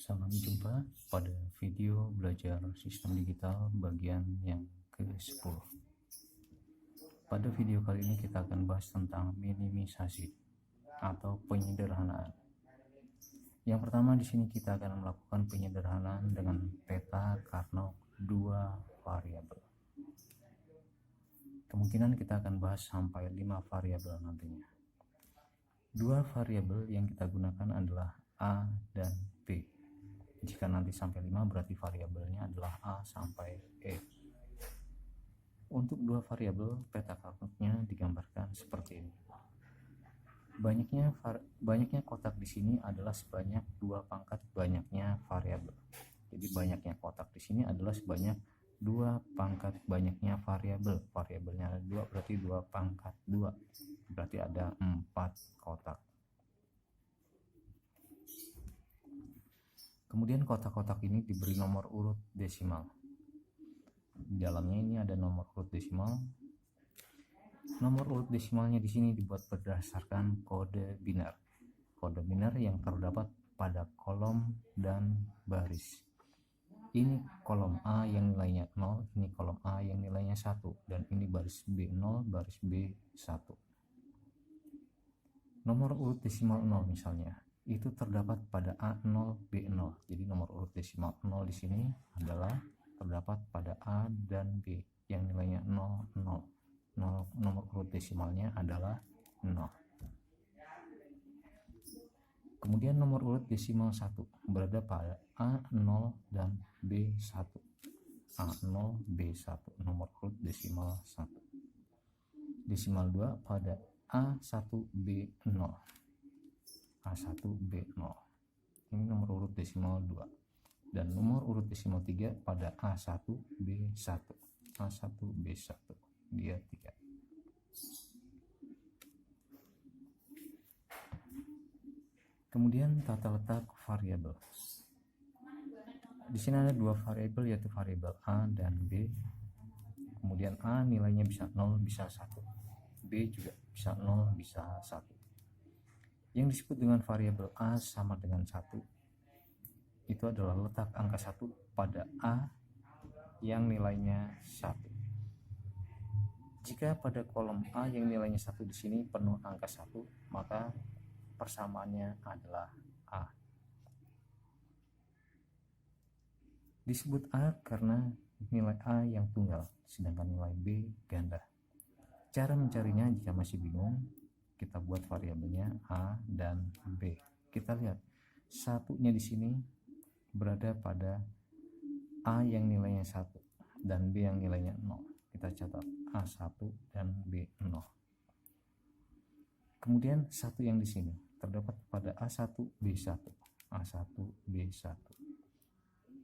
Salam jumpa pada video belajar sistem digital bagian yang ke-10. Pada video kali ini kita akan bahas tentang minimisasi atau penyederhanaan. Yang pertama di sini kita akan melakukan penyederhanaan dengan peta Carnot 2 variabel. Kemungkinan kita akan bahas sampai 5 variabel nantinya. Dua variabel yang kita gunakan adalah A dan B. Jika nanti sampai 5 berarti variabelnya adalah A sampai E. Untuk dua variabel, peta Carnotnya digambarkan seperti ini. Banyaknya kotak di sini adalah sebanyak 2 pangkat banyaknya variabel. Jadi banyaknya kotak di sini adalah sebanyak 2 pangkat banyaknya variabel. Variabelnya ada 2 berarti 2 pangkat 2. Berarti ada 4 kotak. Kemudian kotak-kotak ini diberi nomor urut desimal. Di dalamnya ini ada nomor urut desimal. Nomor urut desimalnya di sini dibuat berdasarkan kode biner. Kode biner yang terdapat pada kolom dan baris. Ini kolom A yang nilainya 0, ini kolom A yang nilainya 1, dan ini baris B0, baris B1. Nomor urut desimal 0 misalnya, itu terdapat pada A0, B0. Jadi nomor urut desimal 0 di sini adalah terdapat pada A dan B yang nilainya 0, 0. Nomor urut desimalnya adalah 0. Kemudian nomor urut desimal 1 berada pada A0 dan B1. A0, B1, nomor urut desimal 1. Desimal 2 pada A1B0. A1B0. Ini nomor urut desimal 2. Dan nomor urut desimal 3 pada A1B1. A1B1. Dia 3. Kemudian tata letak variabel. Di sini ada 2 variabel yaitu variabel A dan B. Kemudian A nilainya bisa 0, bisa 1. B juga bisa 0, bisa 1. Yang disebut dengan variabel A sama dengan 1 itu adalah letak angka 1 pada A yang nilainya 1. Jika pada kolom A yang nilainya 1 di sini penuh angka 1, maka persamaannya adalah A. Disebut A karena nilai A yang tunggal, sedangkan nilai B ganda. Cara mencarinya jika masih bingung, kita buat variabelnya A dan B. Kita lihat satunya di sini berada pada A yang nilainya 1 dan B yang nilainya 0. Kita catat A1 dan B0. Kemudian satu yang di sini terdapat pada A1B1. A1B1.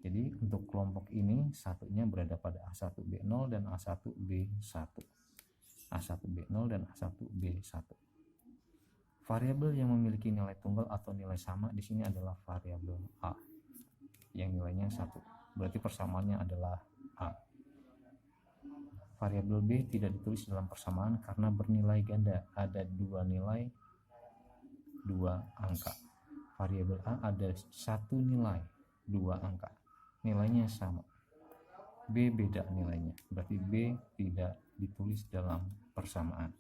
Jadi untuk kelompok ini satunya berada pada A1B0 dan A1B1. A1B0 dan A1B1. Variabel yang memiliki nilai tunggal atau nilai sama di sini adalah variabel A yang nilainya 1. Berarti persamaannya adalah A. Variabel B tidak ditulis dalam persamaan karena bernilai ganda. Ada 2 nilai, 2 angka. Variabel A ada 1 nilai, 2 angka. Nilainya sama. B beda nilainya. Berarti B tidak ditulis dalam persamaan.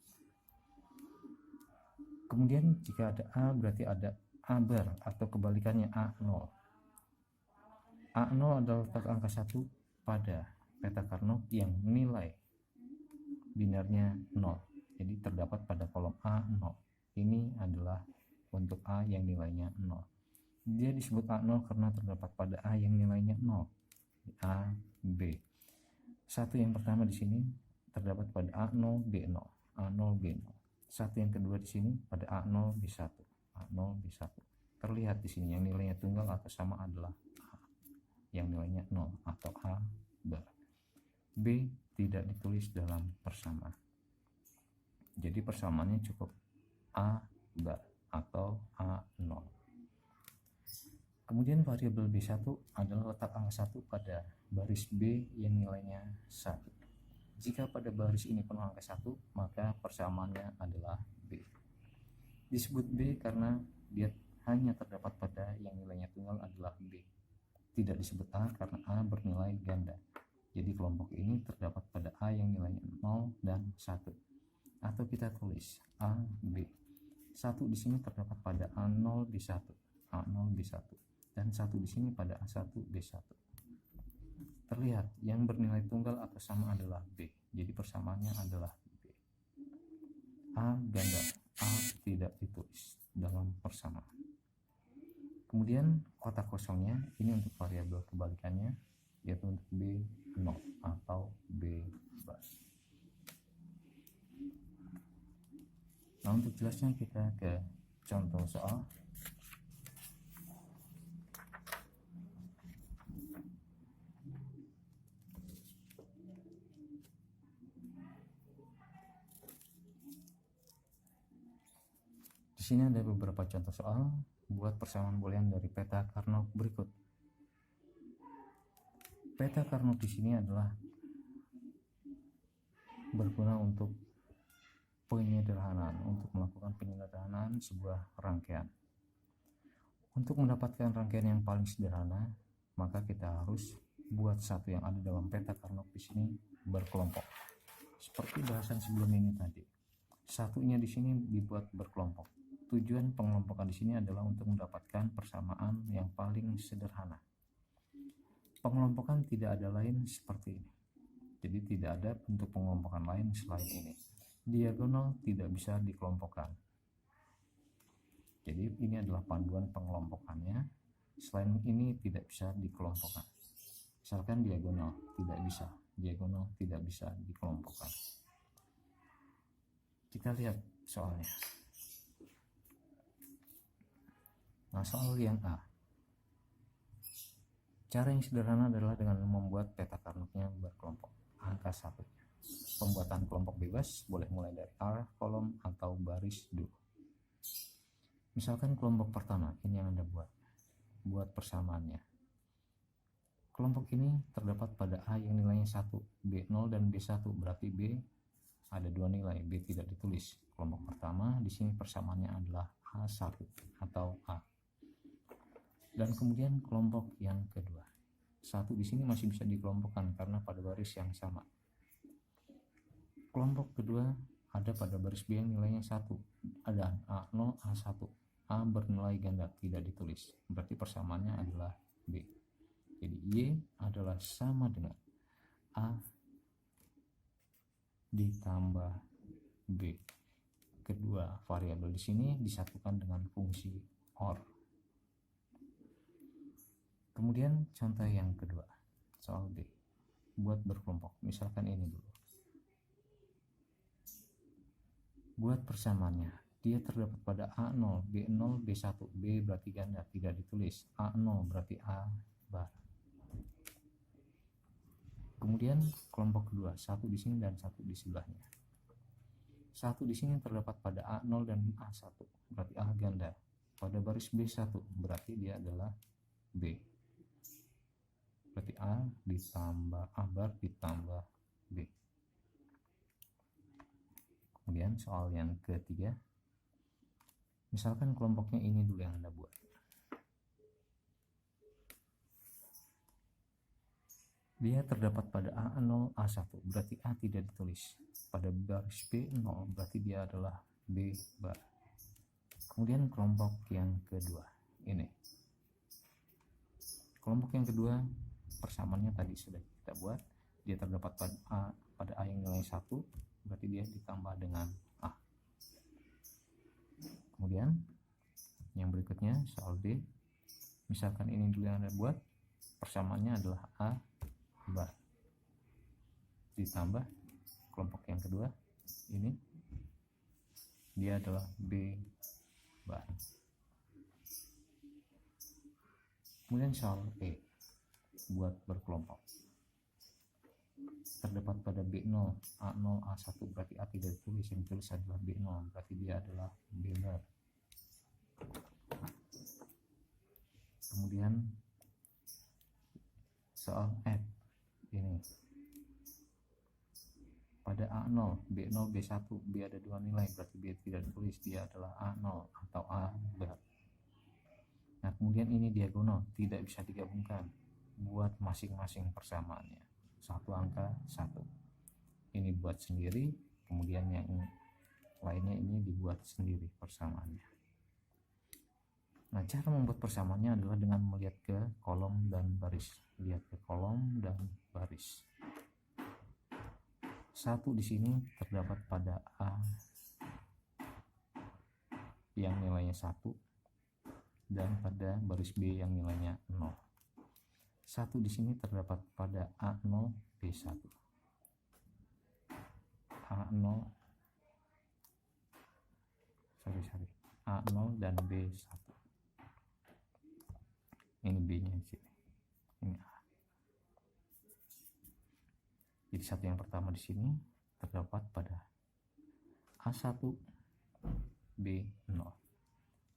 Kemudian jika ada A berarti ada A bar atau kebalikannya A0. A0 adalah letak angka 1 pada peta Carnot yang nilai binernya 0. Jadi terdapat pada kolom A0. Ini adalah untuk A yang nilainya 0. Dia disebut A0 karena terdapat pada A yang nilainya 0. A, B. Satu yang pertama di sini terdapat pada A0, B0. A0, B0. Satu yang kedua di sini pada A0, B1. A0, B1. Terlihat di sini yang nilainya tunggal atau sama adalah A yang nilainya 0 atau A bar. B tidak ditulis dalam persamaan. Jadi persamaannya cukup A bar atau A0. Kemudian variabel B1 adalah letak angka 1 pada baris B yang nilainya 1. Jika pada baris ini penuh angka 1, maka persamaannya adalah B. Disebut B karena dia hanya terdapat pada yang nilainya tunggal adalah B. Tidak disebut A karena A bernilai ganda. Jadi kelompok ini terdapat pada A yang nilainya 0 dan 1. Atau kita tulis A, B. 1 di sini terdapat pada A0, B1, A0, B1. Dan 1 di sini pada A1, B1. Terlihat yang bernilai tunggal atau sama adalah B. Jadi persamaannya adalah B. A ganda, A tidak ditulis dalam persamaan. Kemudian kotak kosongnya ini untuk variabel kebalikannya, yaitu untuk B0 atau B bar. Nah, untuk jelasnya kita ke contoh soal. Di sini ada beberapa contoh soal. Buat persamaan boolean dari peta Carnot berikut. Peta Carnot di sini adalah berguna untuk penyederhanaan, untuk melakukan penyederhanaan sebuah rangkaian. Untuk mendapatkan rangkaian yang paling sederhana, maka kita harus buat satu yang ada dalam peta Carnot di sini berkelompok. Seperti bahasan sebelum ini tadi. Satunya di sini dibuat berkelompok. Tujuan pengelompokan di sini adalah untuk mendapatkan persamaan yang paling sederhana. Pengelompokan tidak ada lain seperti ini. Jadi tidak ada bentuk pengelompokan lain selain ini. Diagonal tidak bisa dikelompokkan. Jadi ini adalah panduan pengelompokannya. Selain ini tidak bisa dikelompokkan. Misalkan diagonal tidak bisa. Diagonal tidak bisa dikelompokkan. Kita lihat soalnya. Nah, soal yang A. Cara yang sederhana adalah dengan membuat peta Carnotnya berkelompok. Angka 1. Pembuatan kelompok bebas boleh mulai dari arah kolom atau baris dulu. Misalkan kelompok pertama, ini yang Anda buat. Buat persamaannya. Kelompok ini terdapat pada A yang nilainya 1, B0 dan B1, berarti B ada dua nilai, B tidak ditulis. Kelompok pertama di sini persamaannya adalah A1 atau A. Dan kemudian kelompok yang kedua. 1 di sini masih bisa dikelompokkan karena pada baris yang sama. Kelompok kedua ada pada baris B yang nilainya 1. Ada A0, A1. A bernilai ganda, tidak ditulis. Berarti persamaannya adalah B. Jadi Y adalah sama dengan A ditambah B. Kedua variabel di sini disatukan dengan fungsi OR. Kemudian contoh yang kedua, soal B. Buat berkelompok, misalkan ini dulu. Buat persamaannya, dia terdapat pada A0, B0, B1. B berarti ganda, tidak ditulis. A0 berarti A bar. Kemudian kelompok kedua, 1 di sini dan 1 di sebelahnya. 1 di sini terdapat pada A0 dan A1, berarti A ganda. Pada baris B1 berarti dia adalah B. Berarti A ditambah A bar ditambah B. Kemudian soal yang ketiga, misalkan kelompoknya ini dulu yang Anda buat. Dia terdapat pada A0, A1, berarti A tidak ditulis. Pada baris B0 berarti dia adalah B bar. Kemudian kelompok yang kedua, ini. Kelompok yang kedua persamaannya tadi sudah kita buat. Dia terdapat pada A yang nilai 1, berarti dia ditambah dengan A. Kemudian yang berikutnya soal D. Misalkan ini dulu yang Anda buat, persamaannya adalah A bar ditambah kelompok yang kedua, ini dia adalah B bar. Kemudian soal E. Buat berkelompok, terdapat pada B0, A0, A1, berarti A tidak ditulis. Yang ditulis adalah B0, berarti dia adalah B bar. Kemudian soal F ini, pada A0, B0, B1, B ada dua nilai, berarti B tidak ditulis, dia adalah A0 atau A bar. Kemudian ini diagonal, tidak bisa digabungkan, buat masing-masing persamaannya. Satu angka satu, ini buat sendiri, kemudian yang lainnya ini dibuat sendiri persamaannya. Nah, cara membuat persamaannya adalah dengan melihat ke kolom dan baris. Lihat ke kolom dan baris. Satu di sini terdapat pada A yang nilainya 1 dan pada baris B yang nilainya 0. 1 di sini terdapat pada A0 B1. A0 dan B1. Ini B-nya di sini. Ini A. Jadi satu yang pertama di sini terdapat pada A1 B0.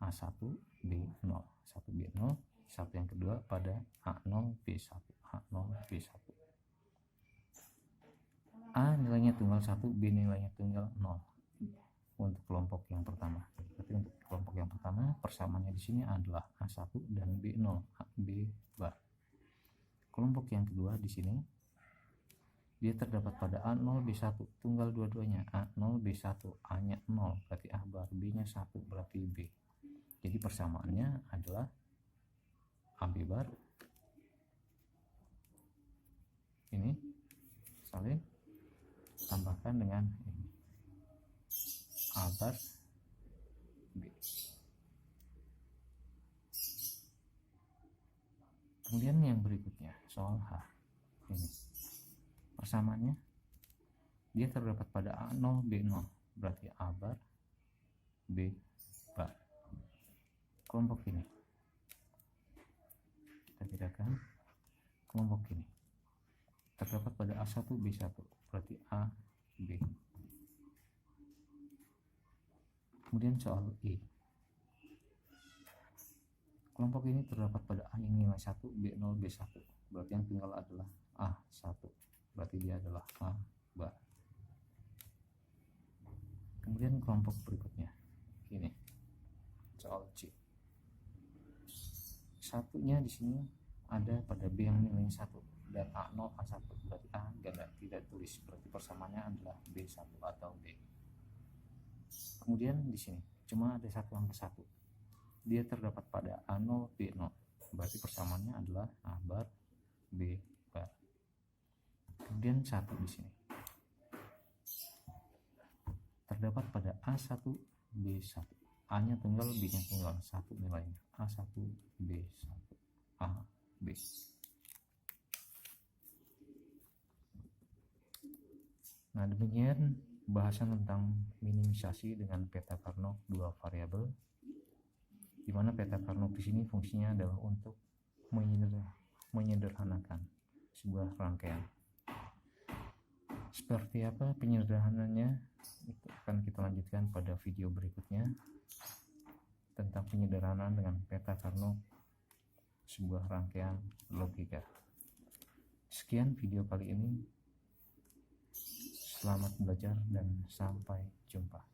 A1 B0. 1 B0. Satu yang kedua pada A0 B1. A0 B1. A nilainya tunggal 1, B nilainya tunggal 0 untuk kelompok yang pertama. Berarti untuk kelompok yang pertama persamaannya di sini adalah A1 dan B0, B bar. Kelompok yang kedua di sini dia terdapat pada A0 B1 tunggal dua-duanya, A0 B1, A-nya 0 berarti A bar, B-nya 1 berarti B. Jadi persamaannya adalah AB bar ini saling tambahkan dengan ini A bar B. Kemudian yang berikutnya soal H ini persamaannya dia terdapat pada A0 B0 berarti A bar B bar. Kelompok ini kita bedakan, kelompok ini terdapat pada A1 B1 berarti A B. Kemudian soal E, kelompok ini terdapat pada A yang nilai 1 B0 B1 berarti yang tinggal adalah A1 berarti dia adalah A bar. Kemudian kelompok berikutnya ini soal C, satunya di sini ada pada B yang nilainya 1 dan A0 A1 berarti A ganda tidak tulis berarti persamaannya adalah B1 atau B. Kemudian di sini cuma ada satu angka 1, dia terdapat pada A0 B0 berarti persamaannya adalah A bar B bar. Kemudian satu di sini terdapat pada A1 B1, A-nya tunggal B-nya tunggal, 1 nilainya A1 B1 A B. Nah, demikian bahasan tentang minimisasi dengan peta Carnot dua variabel, di mana peta Carnot di sini fungsinya adalah untuk menyederhanakan sebuah rangkaian. Seperti apa penyederhanannya itu akan kita lanjutkan pada video berikutnya tentang penyederhanaan dengan peta Carnot sebuah rangkaian logika. Sekian video kali ini. Selamat belajar dan sampai jumpa.